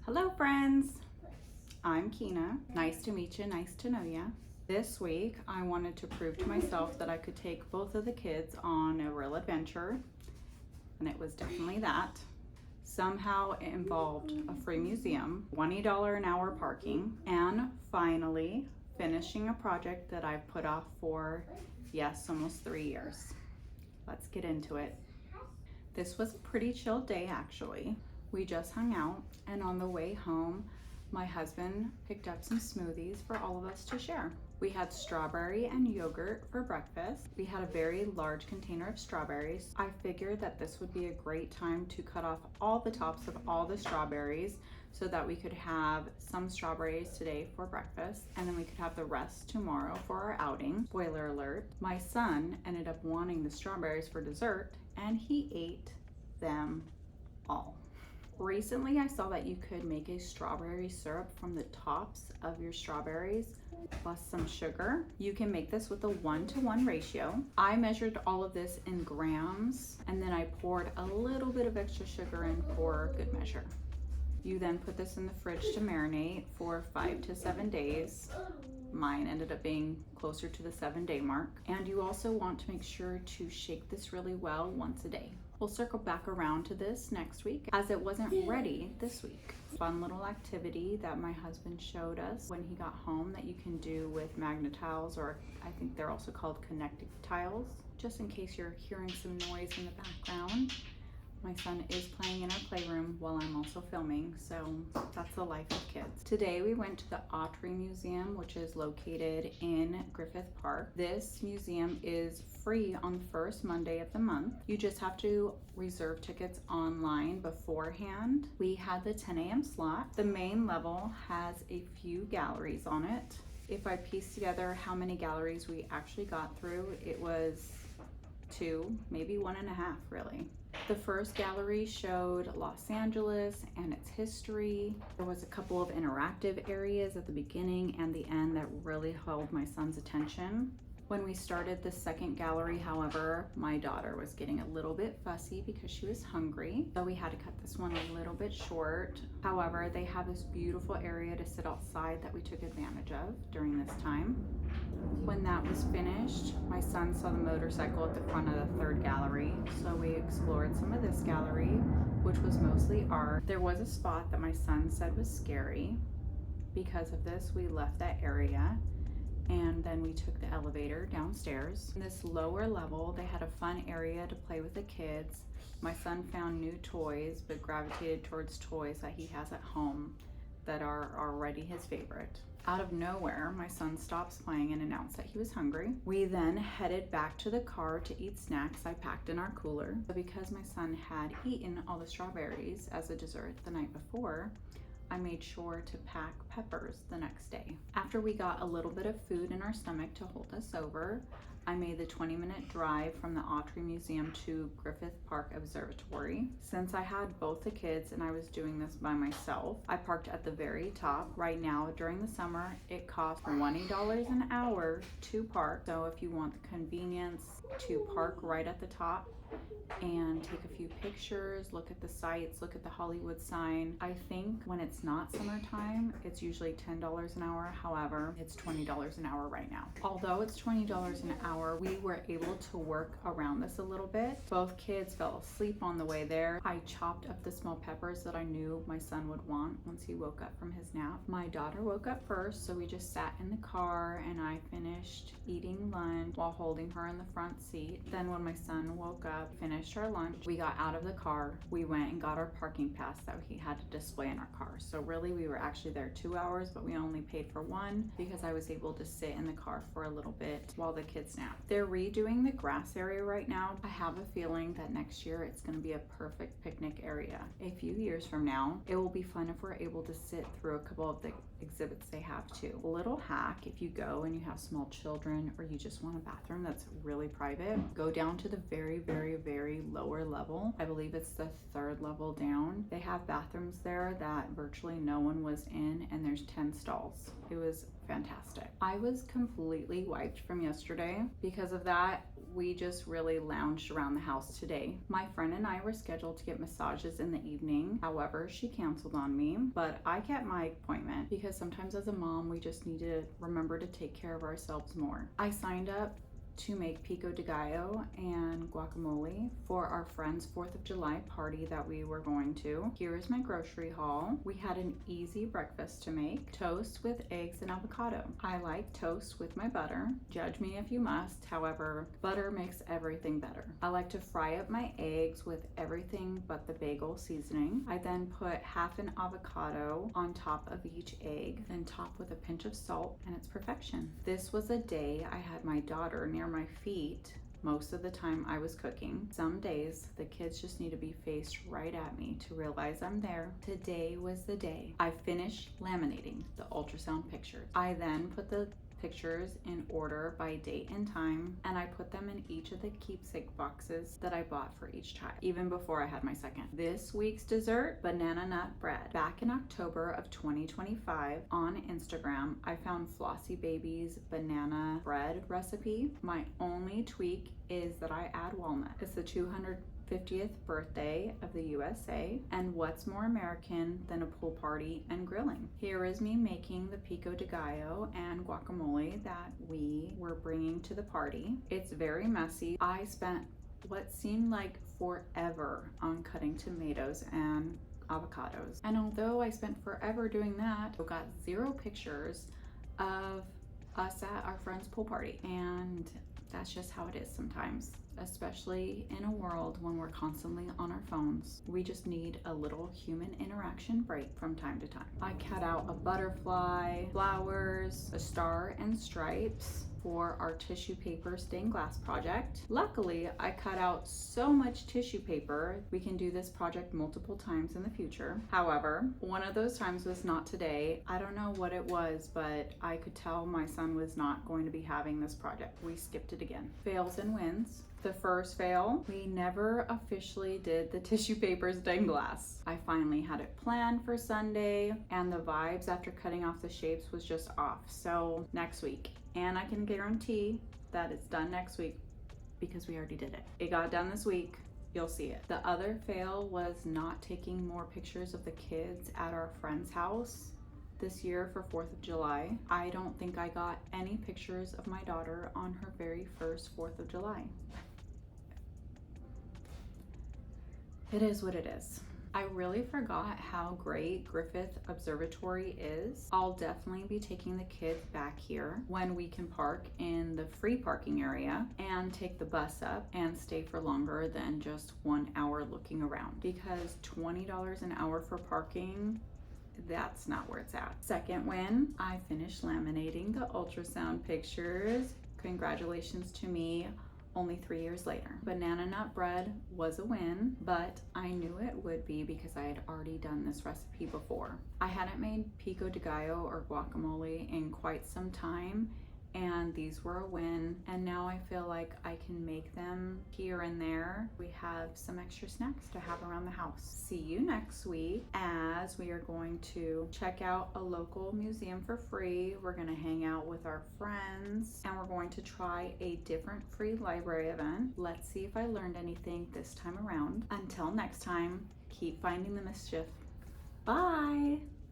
Hello friends, I'm Kina. Nice to meet you, nice to know ya. This week I wanted to prove to myself that I could take both of the kids on a real adventure, and it was definitely that. Somehow it involved a free museum, $20 an hour parking, and finally finishing a project that I've put off for, yes, almost 3 years. Let's get into it. This was a pretty chill day actually. We just hung out, and on the way home, my husband picked up some smoothies for all of us to share. We had strawberry and yogurt for breakfast. We had a very large container of strawberries. I figured that this would be a great time to cut off all the tops of all the strawberries so that we could have some strawberries today for breakfast, and then we could have the rest tomorrow for our outing. Spoiler alert, my son ended up wanting the strawberries for dessert, and he ate them all. Recently, I saw that you could make a strawberry syrup from the tops of your strawberries plus some sugar. You can make this with a 1-to-1 ratio. I measured all of this in grams, and then I poured a little bit of extra sugar in for good measure. You then put this in the fridge to marinate for 5 to 7 days. Mine ended up being closer to the 7-day mark. And you also want to make sure to shake this really well once a day. We'll circle back around to this next week as it wasn't ready this week. Fun little activity that my husband showed us when he got home that you can do with magnet tiles, or I think they're also called connecting tiles. Just in case you're hearing some noise in the background, my son is playing in our playroom while I'm also filming, so that's the life of kids. Today we went to the Autry Museum, which is located in Griffith Park. This museum is free on the first Monday of the month. You just have to reserve tickets online beforehand. We had the 10 a.m. slot. The main level has a few galleries on it. If I piece together how many galleries we actually got through, it was 2, maybe 1.5 really. The first gallery showed Los Angeles and its history. There was a couple of interactive areas at the beginning and the end that really held my son's attention. When we started the second gallery, however, my daughter was getting a little bit fussy because she was hungry, so we had to cut this one a little bit short. However, they have this beautiful area to sit outside that we took advantage of during this time. When that was finished, my son saw the motorcycle at the front of the third gallery, so we explored some of this gallery, which was mostly art. There was a spot that my son said was scary. Because of this, we left that area, and then we took the elevator downstairs. In this lower level, they had a fun area to play with the kids. My son found new toys, but gravitated towards toys that he has at home that are already his favorite. Out of nowhere, my son stops playing and announced that he was hungry. We then headed back to the car to eat snacks I packed in our cooler. But because my son had eaten all the strawberries as a dessert the night before, I made sure to pack peppers the next day. After we got a little bit of food in our stomach to hold us over, I made the 20-minute drive from the Autry Museum to Griffith Park Observatory. Since I had both the kids and I was doing this by myself, I parked at the very top. Right now, during the summer, it costs $20 an hour to park. So if you want the convenience to park right at the top and take a few pictures, look at the sights, look at the Hollywood sign. I think when it's not summertime, it's usually $10 an hour. However, it's $20 an hour right now. Although it's $20 an hour, we were able to work around this a little bit. Both kids fell asleep on the way there. I chopped up the small peppers that I knew my son would want once he woke up from his nap. My daughter woke up first, so we just sat in the car and I finished eating lunch while holding her in the front seat. Then when my son woke up, finished our lunch, we got out of the car, we went and got our parking pass that he had to display in our car. So really we were actually there 2 hours, but we only paid for 1 because I was able to sit in the car for a little bit while the kids napped. They're redoing the grass area right now. I have a feeling that next year it's going to be a perfect picnic area. A few years from now, it will be fun if we're able to sit through a couple of the exhibits they have too. A little hack, if you go and you have small children or you just want a bathroom that's really private, go down to the very lower level. I believe it's the 3rd level down. They have bathrooms there that virtually no one was in, and there's 10 stalls. It was fantastic. I was completely wiped from yesterday. Because of that, we just really lounged around the house today. My friend and I were scheduled to get massages in the evening. However, she canceled on me, but I kept my appointment because sometimes as a mom, we just need to remember to take care of ourselves more. I signed up to make pico de gallo and guacamole for our friend's 4th of July party that we were going to. Here is my grocery haul. We had an easy breakfast to make: toast with eggs and avocado. I like toast with my butter. Judge me if you must. However, butter makes everything better. I like to fry up my eggs with everything but the bagel seasoning. I then put half an avocado on top of each egg, then top with a pinch of salt, and it's perfection. This was a day I had my daughter near my feet. Most of the time I was cooking. Some days the kids just need to be faced right at me to realize I'm there. Today was the day. I finished laminating the ultrasound pictures. I then put the pictures in order by date and time, and I put them in each of the keepsake boxes that I bought for each child, even before I had my second. This week's dessert, banana nut bread. Back in October of 2025 on Instagram, I found Flossie Baby's banana bread recipe. My only tweak is that I add walnut. It's the 250th birthday of the USA, and what's more American than a pool party and grilling? Here is me making the pico de gallo and guacamole that we were bringing to the party. It's very messy. I spent what seemed like forever on cutting tomatoes and avocados, and although I spent forever doing that, I got 0 pictures of us at our friend's pool party, and that's just how it is sometimes, especially in a world when we're constantly on our phones. We just need a little human interaction break from time to time. I cut out a butterfly, flowers, a star and stripes for our tissue paper stained glass project. Luckily, I cut out so much tissue paper, we can do this project multiple times in the future. However, one of those times was not today. I don't know what it was, but I could tell my son was not going to be having this project. We skipped it again. Fails and wins. The first fail, we never officially did the tissue paper stained glass. I finally had it planned for Sunday, and the vibes after cutting off the shapes was just off. So next week, and I can guarantee that it's done next week because we already did it. It got done this week. You'll see it. The other fail was not taking more pictures of the kids at our friend's house this year for 4th of July. I don't think I got any pictures of my daughter on her very first 4th of July. It is what it is. I really forgot how great Griffith Observatory is. I'll definitely be taking the kids back here when we can park in the free parking area and take the bus up and stay for longer than just 1 hour looking around, because $20 an hour for parking, that's not where it's at. Second win, I finished laminating the ultrasound pictures. Congratulations to me. Only 3 years later. Banana nut bread was a win, but I knew it would be because I had already done this recipe before. I hadn't made pico de gallo or guacamole in quite some time, and these were a win, and now I feel like I can make them here and there. We have some extra snacks to have around the house. See you next week as we are going to check out a local museum for free. We're going to hang out with our friends, and we're going to try a different free library event. Let's see if I learned anything this time around. Until next time, keep finding the mischief. Bye!